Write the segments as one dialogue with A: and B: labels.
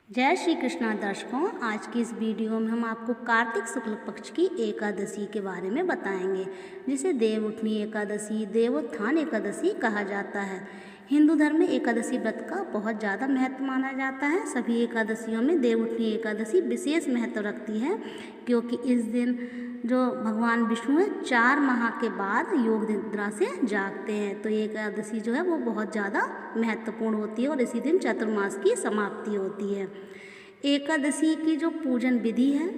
A: जय श्री कृष्णा दर्शकों, आज की इस वीडियो में हम आपको कार्तिक शुक्ल पक्ष की एकादशी के बारे में बताएंगे, जिसे देवउठनी एकादशी, देवोत्थान एकादशी कहा जाता है। हिंदू धर्म में एकादशी व्रत का बहुत ज़्यादा महत्व माना जाता है। सभी एकादशियों में देवउठनी एकादशी विशेष महत्व रखती है, क्योंकि इस दिन जो भगवान विष्णु है 4 माह के बाद योग निद्रा से जागते हैं, तो ये एकादशी जो है वो बहुत ज़्यादा महत्वपूर्ण होती है और इसी दिन चातुर्मास की समाप्ति होती है। एकादशी की जो पूजन विधि है,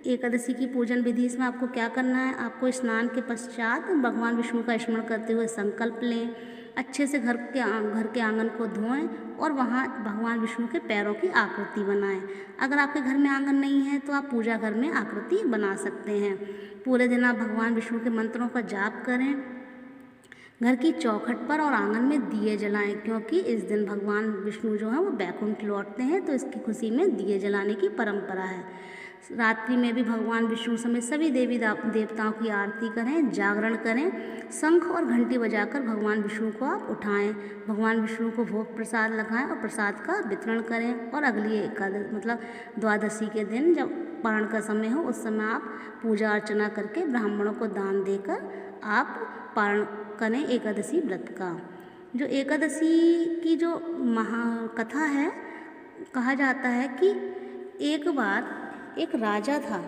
A: एकादशी की पूजन विधि, इसमें आपको क्या करना है, आपको स्नान के पश्चात भगवान विष्णु का स्मरण करते हुए संकल्प लें, अच्छे से घर के आंगन को धोएं और वहाँ भगवान विष्णु के पैरों की आकृति बनाएं। अगर आपके घर में आंगन नहीं है तो आप पूजा घर में आकृति बना सकते हैं। पूरे दिन आप भगवान विष्णु के मंत्रों का जाप करें, घर की चौखट पर और आंगन में दिए जलाएं, क्योंकि इस दिन भगवान विष्णु जो है वो बैकुंठ लौटते हैं, तो इसकी खुशी में दिए जलाने की परंपरा है। रात्रि में भी भगवान विष्णु समेत सभी देवी देवताओं की आरती करें, जागरण करें, शंख और घंटी बजाकर भगवान विष्णु को आप उठाएं, भगवान विष्णु को भोग प्रसाद लगाएं और प्रसाद का वितरण करें। और अगली एकादशी मतलब द्वादशी के दिन जब पारण का समय हो, उस समय आप पूजा अर्चना करके ब्राह्मणों को दान देकर आप पारण करें एकादशी व्रत का। जो एकादशी की जो महाकथा है, कहा जाता है कि एक बार एक राजा था,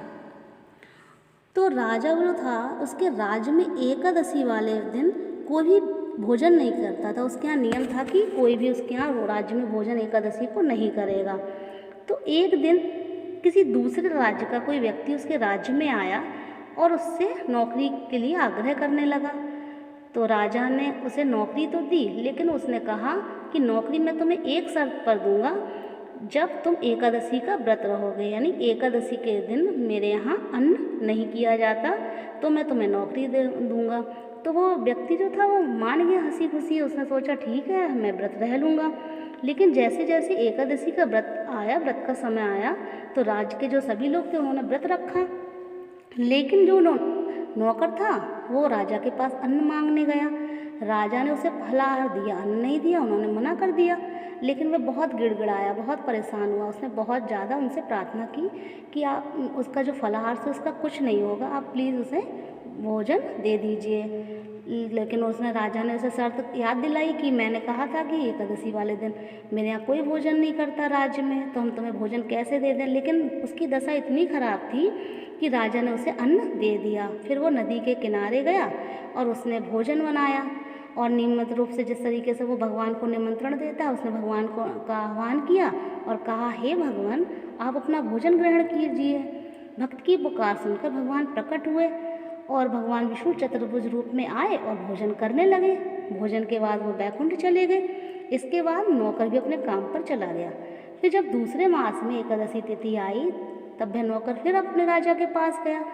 A: तो राजा जो था उसके राज्य में एकादशी वाले दिन कोई भी भोजन नहीं करता था। उसके यहाँ नियम था कि कोई भी उसके यहाँ राज्य में भोजन एकादशी को नहीं करेगा। तो एक दिन किसी दूसरे राज्य का कोई व्यक्ति उसके राज्य में आया और उससे नौकरी के लिए आग्रह करने लगा। तो राजा ने उसे नौकरी तो दी, लेकिन उसने कहा कि नौकरी मैं तुम्हें एक शर्त पर दूंगा, जब तुम एकादशी का व्रत रहोगे, यानी एकादशी के दिन मेरे यहाँ अन्न नहीं किया जाता, तो मैं तुम्हें नौकरी दे दूंगा। तो वो व्यक्ति जो था वो मान गया हंसी खुशी। उसने सोचा ठीक है, मैं व्रत रह लूँगा। लेकिन जैसे जैसे एकादशी का व्रत आया, व्रत का समय आया, तो राज्य के जो सभी लोग थे उन्होंने व्रत रखा, लेकिन जो नौकर था वो राजा के पास अन्न मांगने गया। राजा ने उसे फलाहार दिया, अन्न नहीं दिया, उन्होंने मना कर दिया। लेकिन वह बहुत गिड़गिड़ाया, बहुत परेशान हुआ। उसने बहुत ज़्यादा उनसे प्रार्थना की कि आप उसका जो फलाहार से उसका कुछ नहीं होगा, आप प्लीज़ उसे भोजन दे दीजिए। लेकिन उसने राजा ने उसे शर्त याद दिलाई कि मैंने कहा था कि एकादशी वाले दिन मेरे यहाँ कोई भोजन नहीं करता राज्य में, तो हम तुम्हें भोजन कैसे दे दें। लेकिन उसकी दशा इतनी खराब थी कि राजा ने उसे अन्न दे दिया। फिर वो नदी के किनारे गया और उसने भोजन बनाया और नियमित रूप से जिस तरीके से वो भगवान को निमंत्रण देता है, उसने भगवान को का आह्वान किया और कहा, हे भगवान, आप अपना भोजन ग्रहण कीजिए। भक्त की पुकार सुनकर भगवान प्रकट हुए और भगवान विष्णु चतुर्भुज रूप में आए और भोजन करने लगे। भोजन के बाद वो बैकुंठ चले गए। इसके बाद नौकर भी अपने काम पर चला गया। फिर जब दूसरे मास में एकादशी तिथि आई, तब वह नौकर फिर अपने राजा के पास गया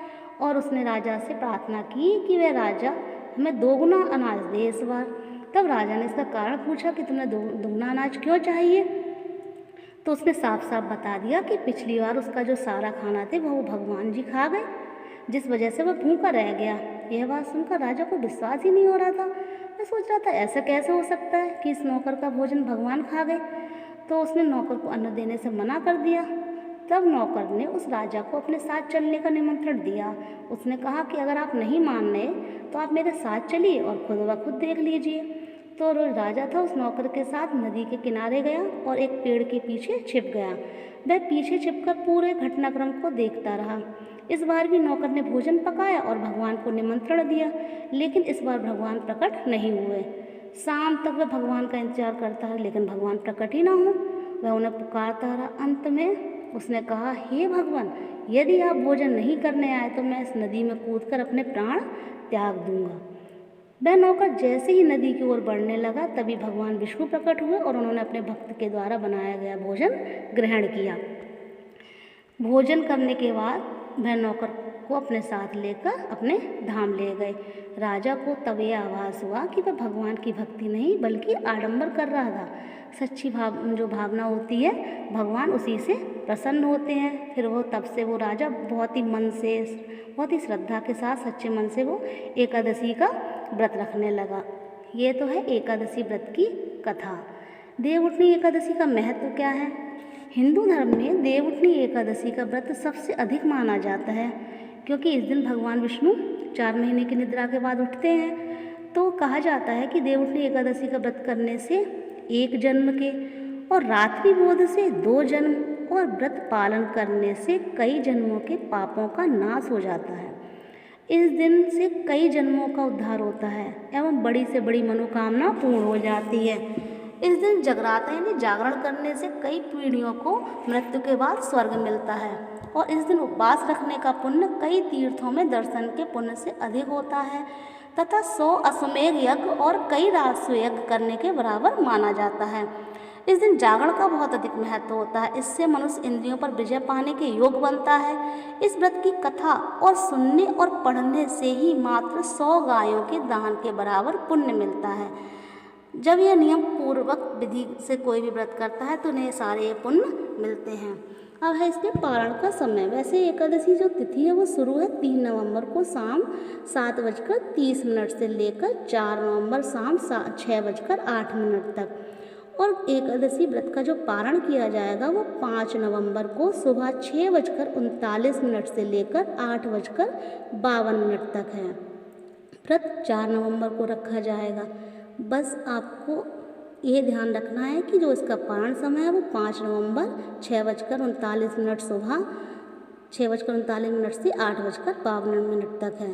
A: और उसने राजा से प्रार्थना की कि वह राजा हमें 2 गुना अनाज दे इस बार। तब राजा ने इसका कारण पूछा कि तुम्हें दोगुना अनाज क्यों चाहिए। तो उसने साफ साफ बता दिया कि पिछली बार उसका जो सारा खाना थे वो भगवान जी खा गए, जिस वजह से वह भूखा रह गया। यह बात सुनकर राजा को विश्वास ही नहीं हो रहा था। मैं सोच रहा था ऐसा कैसे हो सकता है कि इस नौकर का भोजन भगवान खा गए। तो उसने नौकर को अन्न देने से मना कर दिया। तब नौकर ने उस राजा को अपने साथ चलने का निमंत्रण दिया। उसने कहा कि अगर आप नहीं मान रहे तो आप मेरे साथ चलिए और खुद ब खुद देख लीजिए। तो राजा था उस नौकर के साथ नदी के किनारे गया और एक पेड़ के पीछे छिप गया। वह पीछे छिपकर पूरे घटनाक्रम को देखता रहा। इस बार भी नौकर ने भोजन पकाया और भगवान को निमंत्रण दिया, लेकिन इस बार भगवान प्रकट नहीं हुए। शाम तक वह भगवान का इंतजार करता रहा, लेकिन भगवान प्रकट ही ना हो। वह उन्हें पुकारता रहा। अंत में उसने कहा, हे भगवान, यदि आप भोजन नहीं करने आए तो मैं इस नदी में कूदकर अपने प्राण त्याग दूंगा। वह नौकर जैसे ही नदी की ओर बढ़ने लगा, तभी भगवान विष्णु प्रकट हुए और उन्होंने अपने भक्त के द्वारा बनाया गया भोजन ग्रहण किया। भोजन करने के बाद वह नौकर को अपने साथ लेकर अपने धाम ले गए। राजा को तब यह आभास हुआ कि वह भगवान की भक्ति नहीं बल्कि आडंबर कर रहा था। सच्ची जो भावना होती है, भगवान उसी से प्रसन्न होते हैं। फिर वो तब से वो राजा बहुत ही मन से, बहुत ही श्रद्धा के साथ, सच्चे मन से वो एकादशी का व्रत रखने लगा। ये तो है एकादशी व्रत की कथा। देवउठनी एकादशी का महत्व क्या है? हिंदू धर्म में देवउठनी एकादशी का व्रत सबसे अधिक माना जाता है, क्योंकि इस दिन भगवान विष्णु 4 महीने की निद्रा के बाद उठते हैं। तो कहा जाता है कि देवउठनी एकादशी का व्रत करने से 1 जन्म के और रात्रि भोज से 2 जन्म और व्रत पालन करने से कई जन्मों के पापों का नाश हो जाता है। इस दिन से कई जन्मों का उद्धार होता है एवं बड़ी से बड़ी मनोकामना पूर्ण हो जाती है। इस दिन जगराता यानी जागरण करने से कई पीढ़ियों को मृत्यु के बाद स्वर्ग मिलता है और इस दिन उपवास रखने का पुण्य कई तीर्थों में दर्शन के पुण्य से अधिक होता है तथा 100 अश्वमेध यज्ञ और कई राजस्व यज्ञ करने के बराबर माना जाता है। इस दिन जागरण का बहुत अधिक महत्व होता है। इससे मनुष्य इंद्रियों पर विजय पाने के योग बनता है। इस व्रत की कथा और सुनने और पढ़ने से ही मात्र 100 गायों के दान के बराबर पुण्य मिलता है। जब यह नियम पूर्वक विधि से कोई भी व्रत करता है तो उन्हें सारे पुण्य मिलते हैं। अब है इसके पारण का समय। वैसे एकादशी जो तिथि है वो शुरू है 3 नवंबर को शाम 7:30 से लेकर 4 नवंबर शाम 6:08 तक, और एकादशी व्रत का जो पारण किया जाएगा वो 5 नवंबर को सुबह 6:39 से लेकर 8:52 तक है। व्रत 4 नवंबर को रखा जाएगा। बस आपको ये ध्यान रखना है कि जो इसका पारण समय है वो 5 नवंबर 6:39 सुबह 6:39 से 8:52 तक है।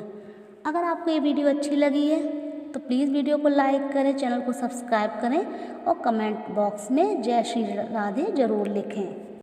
A: अगर आपको ये वीडियो अच्छी लगी है तो प्लीज़ वीडियो को लाइक करें, चैनल को सब्सक्राइब करें और कमेंट बॉक्स में जय श्री राधे ज़रूर लिखें।